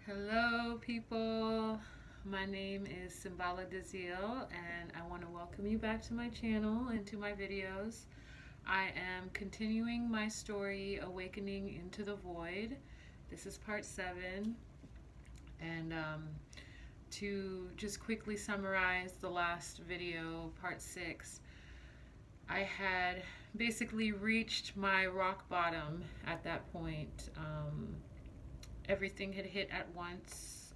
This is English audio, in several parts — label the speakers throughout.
Speaker 1: Hello, people. My name is Simbala Dazil, and I want to welcome you back to my channel and to my videos. I am continuing my story, Awakening into the Void. This is part 7, and to just quickly summarize the last video, part 6, I had basically reached my rock bottom at that point. Everything had hit at once.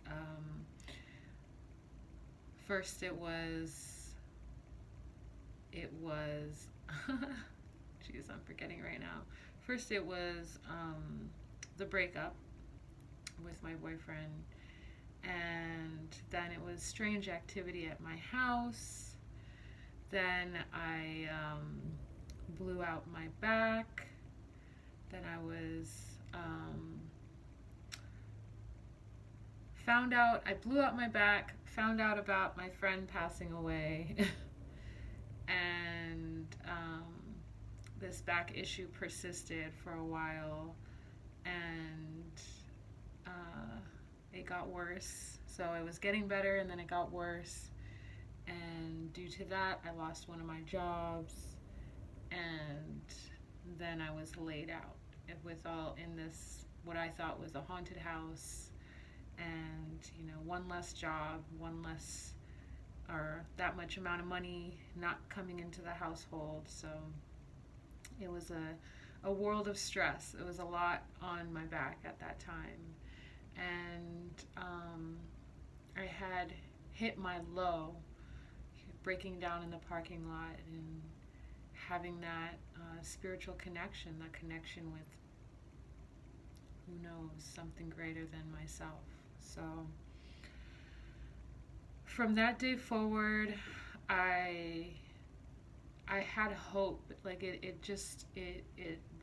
Speaker 1: First, it was, jeez, I'm forgetting right now. First, it was the breakup with my boyfriend, and then it was strange activity at my house. Then I blew out my back. Then I was I blew out my back, found out about my friend passing away, and this back issue persisted for a while, and it got worse. So it was getting better, and then it got worse. And due to that, I lost one of my jobs, and then I was laid out with all in this what I thought was a haunted house, and one less job, one less or that much amount of money not coming into the household. So it was a world of stress. It was a lot on my back at that time, and I had hit my low, breaking down in the parking lot and having that spiritual connection, that connection with, who knows, something greater than myself. So from that day forward, I I had hope. Like it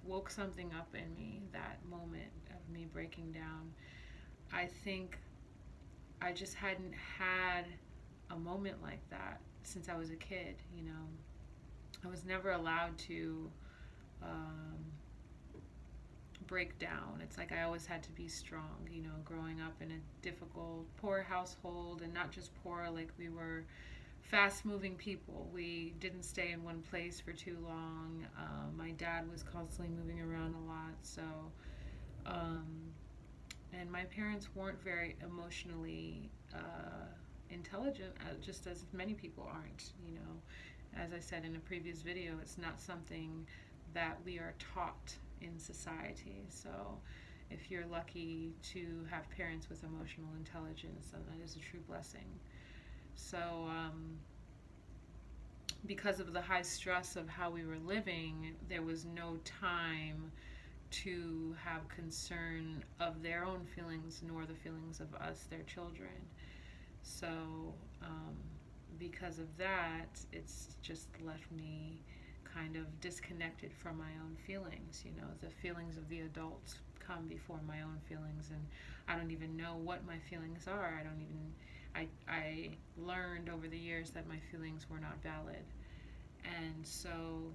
Speaker 1: woke something up in me, that moment of me breaking down. I think I just hadn't had a moment like that since I was a kid. I was never allowed to um, break down. It's like I always had to be strong, growing up in a difficult, poor household, and not just poor, like we were fast moving people. We didn't stay in one place for too long. My dad was constantly moving around a lot, so um, and my parents weren't very emotionally intelligent, just as many people aren't. As I said in a previous video, it's not something that we are taught in society. So if you're lucky to have parents with emotional intelligence, then that is a true blessing. So because of the high stress of how we were living, there was no time to have concern of their own feelings nor the feelings of us, their children. So because of that, it's just left me kind of disconnected from my own feelings. The feelings of the adults come before my own feelings, and I don't even know what my feelings are. I learned over the years that my feelings were not valid. And so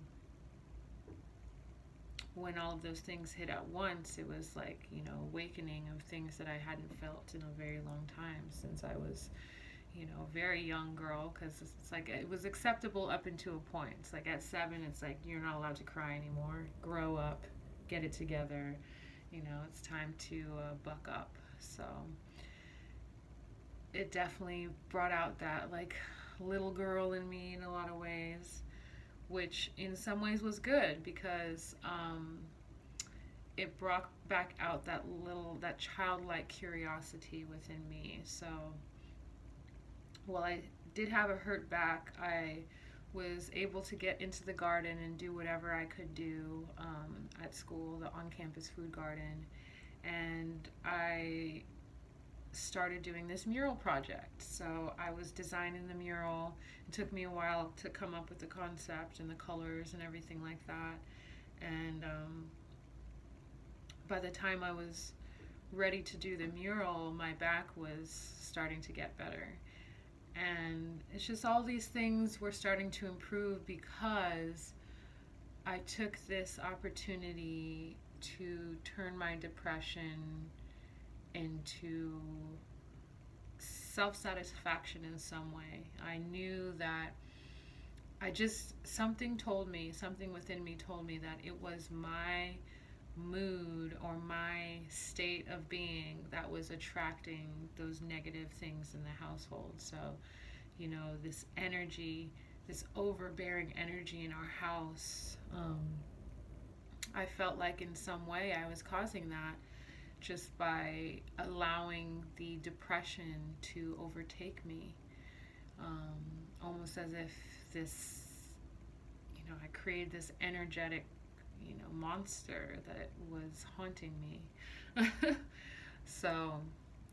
Speaker 1: when all of those things hit at once, it was like, awakening of things that I hadn't felt in a very long time, since I was, a very young girl, because it's like it was acceptable up until a point. It's like at 7, it's like you're not allowed to cry anymore. Grow up, get it together. It's time to buck up. So it definitely brought out that like little girl in me in a lot of ways, which in some ways was good because it brought back out that childlike curiosity within me. So while I did have a hurt back, I was able to get into the garden and do whatever I could do at school, the on-campus food garden, and I started doing this mural project. So I was designing the mural. It took me a while to come up with the concept and the colors and everything like that. And by the time I was ready to do the mural, my back was starting to get better. And it's just all these things were starting to improve because I took this opportunity to turn my depression into to self-satisfaction in some way. I knew that something within me told me that it was my mood or my state of being that was attracting those negative things in the household. So, this energy, this overbearing energy in our house, I felt like in some way I was causing that just by allowing the depression to overtake me. Almost as if this, I created this energetic, monster that was haunting me. So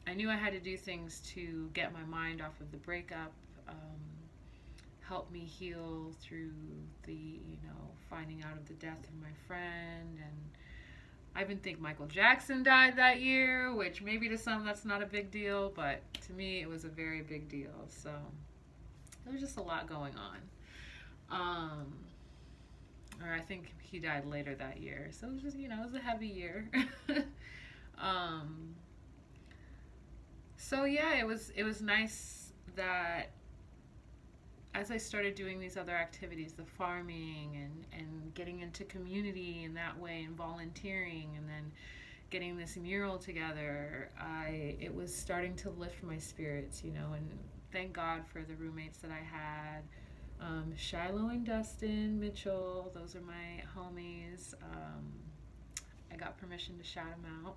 Speaker 1: I knew I had to do things to get my mind off of the breakup, help me heal through the, finding out of the death of my friend. And I even think Michael Jackson died that year, which maybe to some that's not a big deal, but to me it was a very big deal. So there was just a lot going on. Or I think he died later that year. So it was just, it was a heavy year. So yeah, it was nice that as I started doing these other activities, the farming and getting into community in that way and volunteering and then getting this mural together, it was starting to lift my spirits, and thank God for the roommates that I had. Shiloh and Dustin Mitchell, those are my homies. I got permission to shout them out.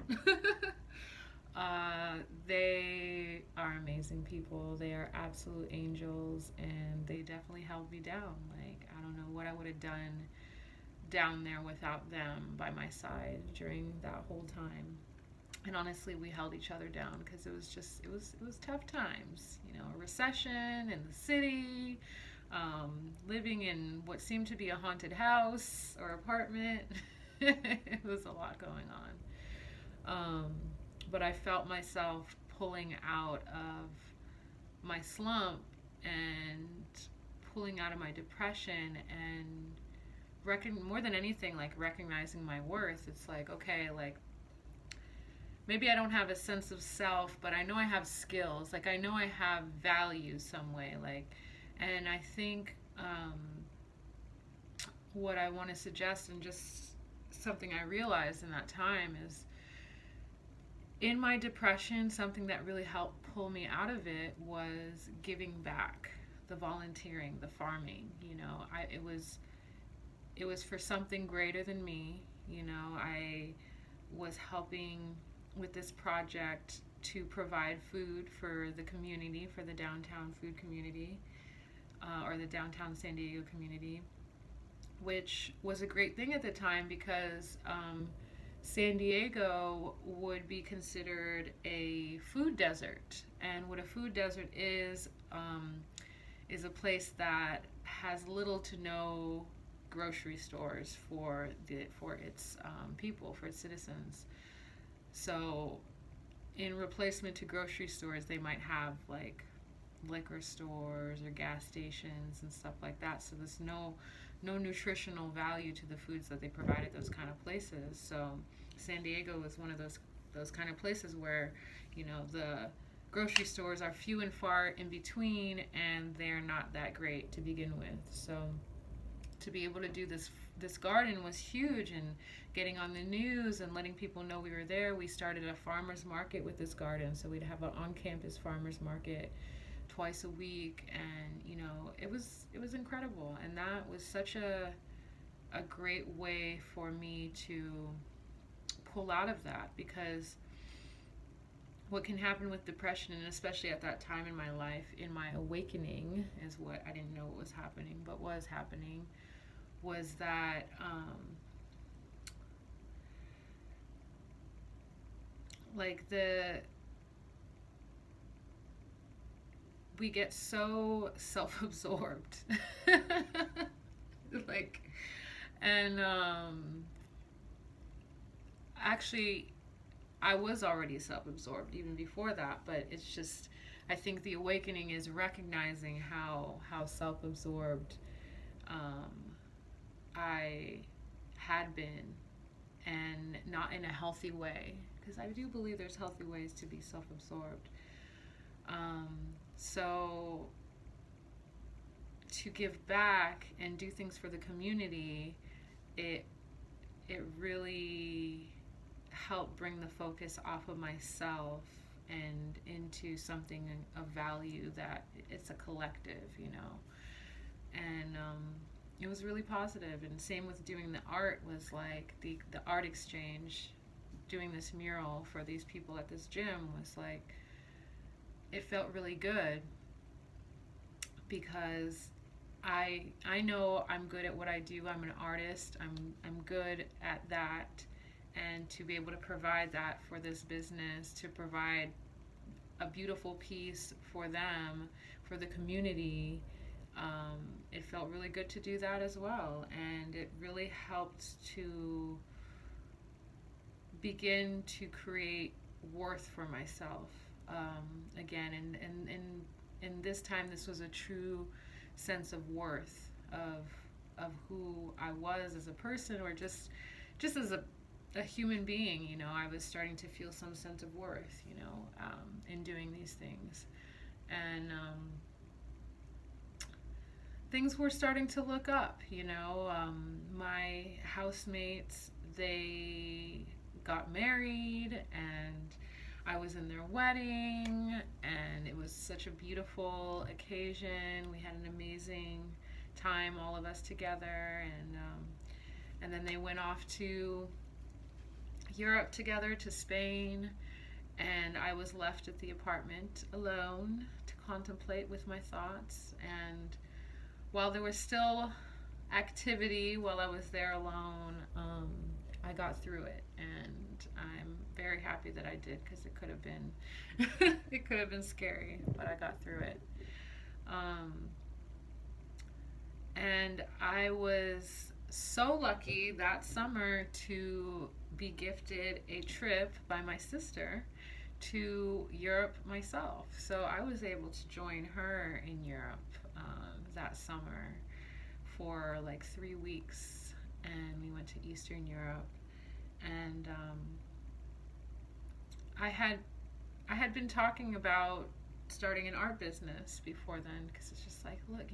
Speaker 1: They are amazing people. They are absolute angels, and they definitely held me down. Like, I don't know what I would have done down there without them by my side during that whole time. And honestly, we held each other down because it was tough times. A recession in the city, living in what seemed to be a haunted house or apartment. It was a lot going on. But I felt myself pulling out of my slump and pulling out of my depression and more than anything, like recognizing my worth. It's like, okay, like maybe I don't have a sense of self, but I know I have skills. Like I know I have value some way. And I think what I want to suggest, and just something I realized in that time, is in my depression, something that really helped pull me out of it was giving back, the volunteering, the farming. It was for something greater than me. I was helping with this project to provide food for the community, for the downtown food community, or the downtown San Diego community, which was a great thing at the time because San Diego would be considered a food desert. And what a food desert is a place that has little to no grocery stores for its people, for its citizens. So in replacement to grocery stores, they might have like liquor stores or gas stations and stuff like that. So there's no nutritional value to the foods that they provide at those kind of places. So San Diego is one of those kind of places where, the grocery stores are few and far in between, and they're not that great to begin with. So to be able to do this garden was huge, and getting on the news and letting people know we were there. We started a farmers market with this garden, so we'd have an on-campus farmers market twice a week, and it was incredible. And that was such a great way for me to pull out of that, because what can happen with depression, and especially at that time in my life, in my awakening, is what I didn't know what was happening, but was happening, was that we get so self-absorbed. And actually I was already self-absorbed even before that, but it's just, I think the awakening is recognizing how self-absorbed I had been, and not in a healthy way, because I do believe there's healthy ways to be self-absorbed. Um, so to give back and do things for the community, it it really helped bring the focus off of myself and into something of value, that it's a collective, and it was really positive. And same with doing the art, was like the art exchange, doing this mural for these people at this gym was like, it felt really good, because I know I'm good at what I do. I'm an artist. I'm good at that, and to be able to provide that for this business, to provide a beautiful piece for them, for the community, it felt really good to do that as well, and it really helped to begin to create worth for myself, again, and this time this was a true sense of worth, of who I was as a person, or just as a human being. I was starting to feel some sense of worth, in doing these things, and things were starting to look up. My housemates, they got married, and I was in their wedding, and it was such a beautiful occasion. We had an amazing time, all of us together, and then they went off to Europe together, to Spain, and I was left at the apartment alone to contemplate with my thoughts. And while there was still activity while I was there alone, I got through it, and I'm very happy that I did, because it could have been it could have been scary, but I got through it. And I was so lucky that summer to be gifted a trip by my sister to Europe myself. So I was able to join her in Europe that summer for like 3 weeks, and we went to Eastern Europe. And I had been talking about starting an art business before then, because it's just like, look,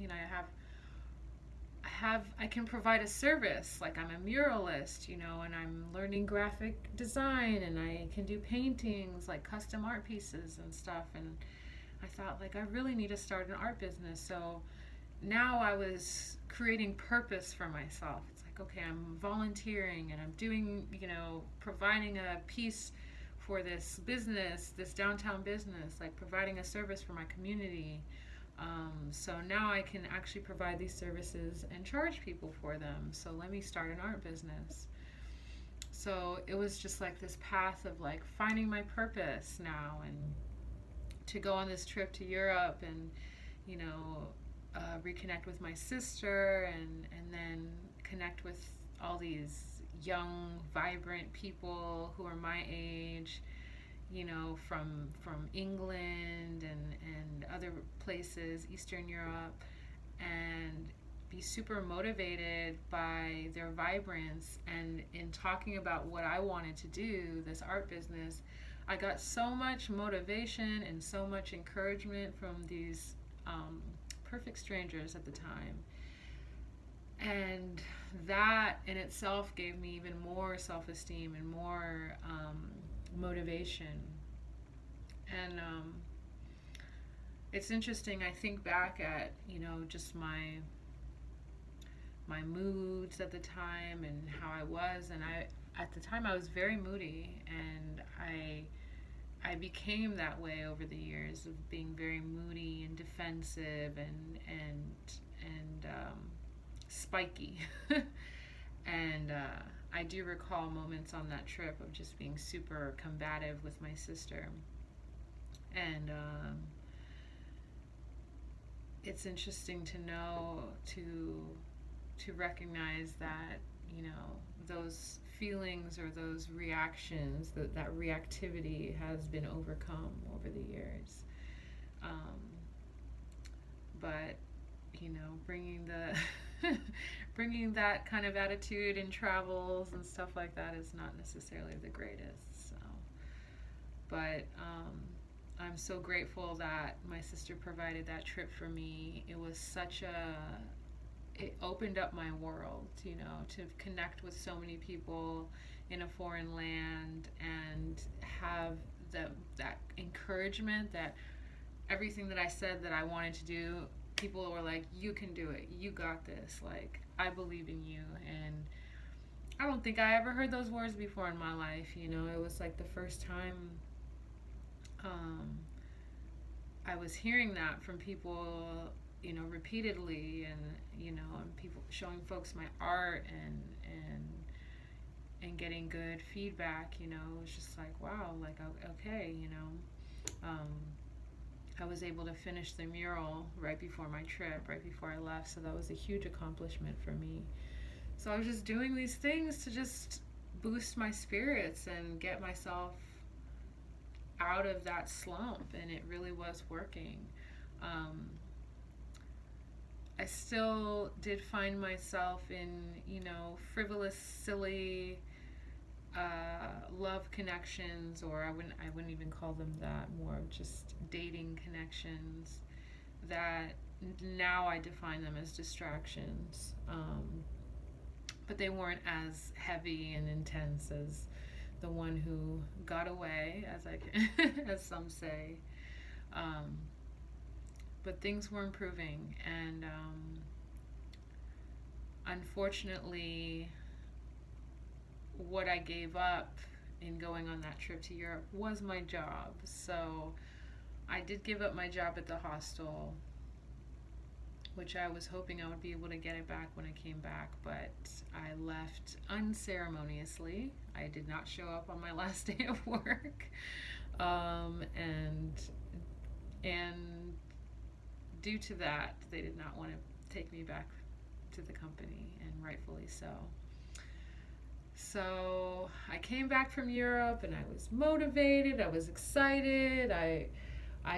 Speaker 1: I can provide a service. Like, I'm a muralist, and I'm learning graphic design, and I can do paintings, like custom art pieces and stuff. And I thought, like, I really need to start an art business. So now I was creating purpose for myself. It's like, okay, I'm volunteering, and I'm doing, providing a piece for this business, this downtown business, like providing a service for my community. So now I can actually provide these services and charge people for them. So let me start an art business. So it was just like this path of like finding my purpose now, and to go on this trip to Europe, and reconnect with my sister, and then connect with all these young, vibrant people who are my age, from England and other places, Eastern Europe, and be super motivated by their vibrance. And in talking about what I wanted to do, this art business, I got so much motivation and so much encouragement from these perfect strangers at the time. And that in itself gave me even more self-esteem and more motivation. And it's interesting, I think back at just my moods at the time and how I was. And at the time I was very moody, and I became that way over the years, of being very moody and defensive and spiky. And I do recall moments on that trip of just being super combative with my sister. And it's interesting to know, to recognize that, those feelings or those reactions, that reactivity has been overcome over the years. But bringing bringing that kind of attitude in travels and stuff like that is not necessarily the greatest. So But I'm so grateful that my sister provided that trip for me. It was such it opened up my world, to connect with so many people in a foreign land and have that encouragement that everything that I said that I wanted to do, people were like, "You can do it. You got this. Like, I believe in you." And I don't think I ever heard those words before in my life. It was like the first time um, I was hearing that from people, repeatedly, and people showing folks my art and getting good feedback. It was just like, wow, like, okay. Um, I was able to finish the mural right before my trip, right before I left, so that was a huge accomplishment for me. So I was just doing these things to just boost my spirits and get myself out of that slump, and it really was working. Um, I still did find myself in, frivolous, silly love connections, or I wouldn't even call them that, more just dating connections that now I define them as distractions. But they weren't as heavy and intense as the one who got away, as as some say. Um, but things were improving, and unfortunately, what I gave up in going on that trip to Europe was my job. So I did give up my job at the hostel, which I was hoping I would be able to get it back when I came back, but I left unceremoniously. I did not show up on my last day of work, and due to that, they did not want to take me back to the company, and rightfully so. So I came back from Europe, and I was motivated. I was excited. I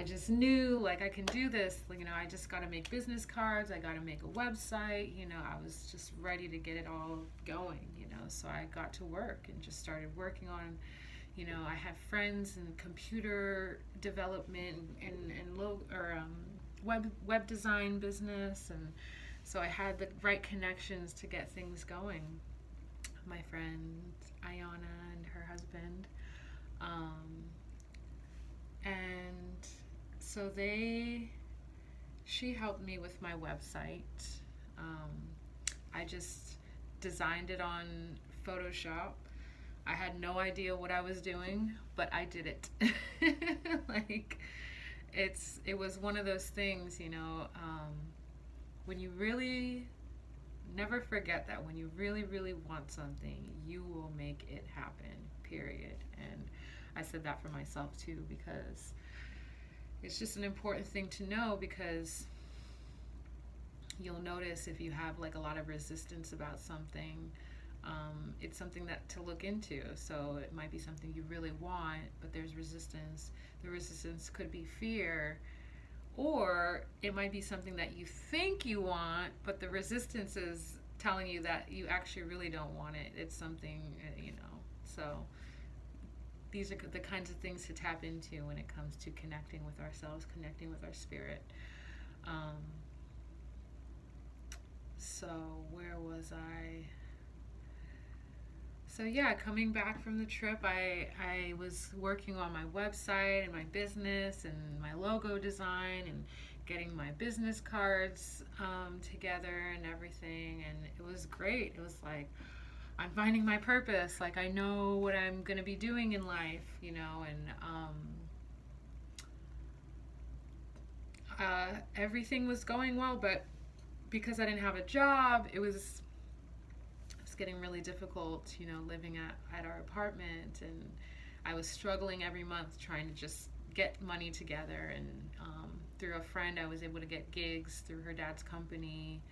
Speaker 1: just knew, like, I can do this. I just got to make business cards. I got to make a website. I was just ready to get it all going. So I got to work and just started working on. I have friends in computer development and web design business, and so I had the right connections to get things going. My friend Ayana and her husband, and so she helped me with my website. I just designed it on Photoshop. I had no idea what I was doing, but I did it. Like, it was one of those things, when you really never forget that when you really, really want something, you will make it happen, period. And I said that for myself too, because it's just an important thing to know, because you'll notice if you have like a lot of resistance about something, it's something that to look into. So it might be something you really want, but there's resistance. The resistance could be fear, or it might be something that you think you want, but the resistance is telling you that you actually really don't want it. It's something, So these are the kinds of things to tap into when it comes to connecting with ourselves, connecting with our spirit. So where was I? So yeah, coming back from the trip, I was working on my website and my business and my logo design and getting my business cards together and everything, and it was great. It was like, I'm finding my purpose. Like, I know what I'm going to be doing in life, and everything was going well, but because I didn't have a job, it was getting really difficult, living at our apartment, and I was struggling every month trying to just get money together, and through a friend I was able to get gigs through her dad's company,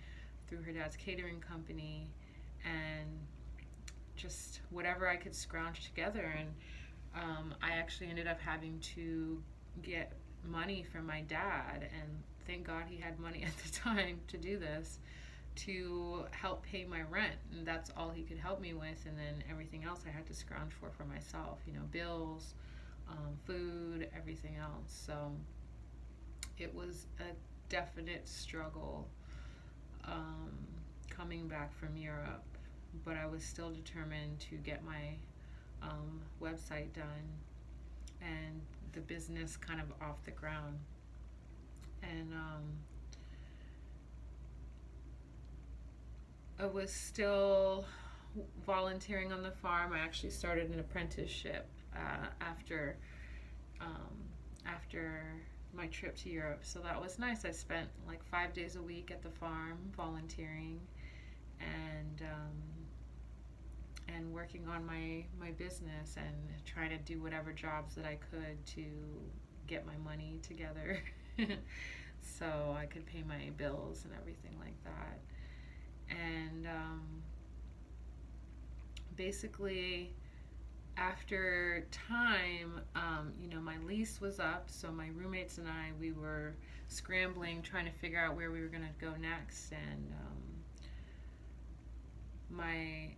Speaker 1: through her dad's catering company, and just whatever I could scrounge together. And I actually ended up having to get money from my dad, and thank God he had money at the time to do this, to help pay my rent, and that's all he could help me with. And then everything else I had to scrounge for myself, bills, food, everything else. So it was a definite struggle um, coming back from Europe, but I was still determined to get my website done and the business kind of off the ground. And I was still volunteering on the farm. I actually started an apprenticeship um, after my trip to Europe, so that was nice. I spent like 5 days a week at the farm volunteering and working on my business and trying to do whatever jobs that I could to get my money together so I could pay my bills and everything like that. And basically, after time, my lease was up, so my roommates and I, we were scrambling, trying to figure out where we were going to go next. And my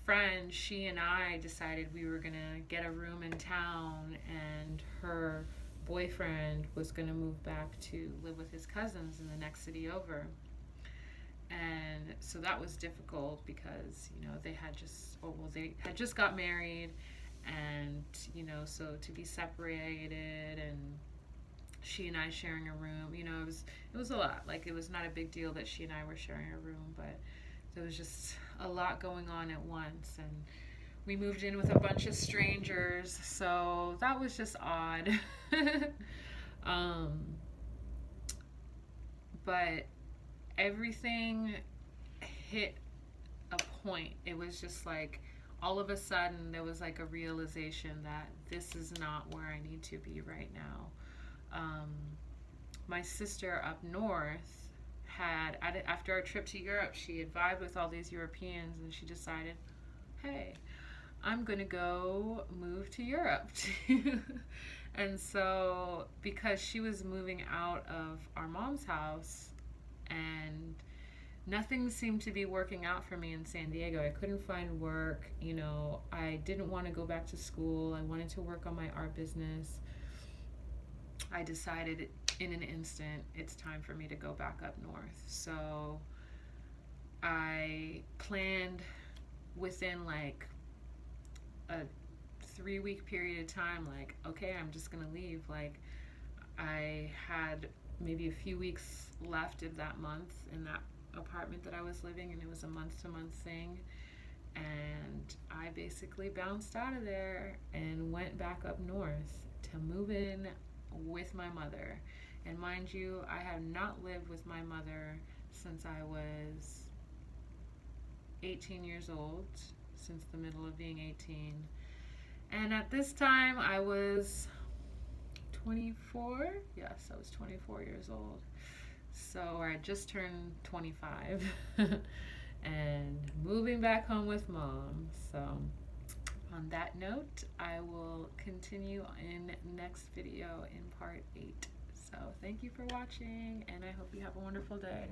Speaker 1: friend, she and I decided we were going to get a room in town, and her boyfriend was going to move back to live with his cousins in the next city over. And so that was difficult because they had just got married, and so to be separated and she and I sharing a room, it was a lot. Like, it was not a big deal that she and I were sharing a room, but there was just a lot going on at once, and we moved in with a bunch of strangers, so that was just odd. um, but everything hit a point. It was just like all of a sudden there was like a realization that this is not where I need to be right now. My sister up north after our trip to Europe, she had vibed with all these Europeans, and she decided, hey, I'm gonna go move to Europe. And so, because she was moving out of our mom's house, and nothing seemed to be working out for me in San Diego. I couldn't find work. I didn't want to go back to school. I wanted to work on my art business. I decided in an instant it's time for me to go back up north. So I planned within like a 3-week period of time, like, okay, I'm just gonna leave. Like, I had maybe a few weeks left of that month in that apartment that I was living, and it was a month-to-month thing. And I basically bounced out of there and went back up north to move in with my mother. And mind you, I have not lived with my mother since I was 18 years old, since the middle of being 18. And at this time, I was 24. Yes, I was 24 years old. So I just turned 25 and moving back home with mom. So on that note, I will continue in next video in part 8. So thank you for watching, and I hope you have a wonderful day.